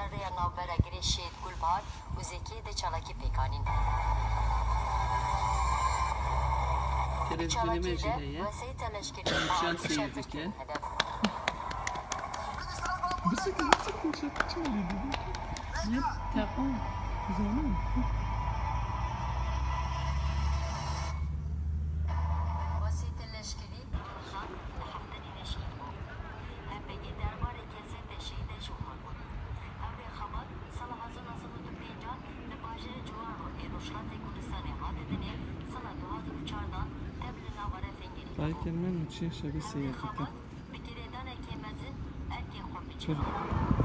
شرية نوبرة قريشيت كل بار وزكي دي چالاكي بيكانين Televizyonime چالاكي جهية ده وسيط الاشكري Şan شرطك seyirdik هدف Bısı şarkı çalıyor dedi. Tamam. Güzel. وسيط الاشكري خط لحفتني نشيد هم بيجي دربار كاسات الشهيد جوهر أولي خبر صلاح حسن أصبت بينجان لباجر جوارو إيروشات كردستان عادتني سنة 2004'dan تبلنا ورا فنجري Belki ben için şöyle seyirdik. بكريدانا كيمازن أركي خور Çok بجوار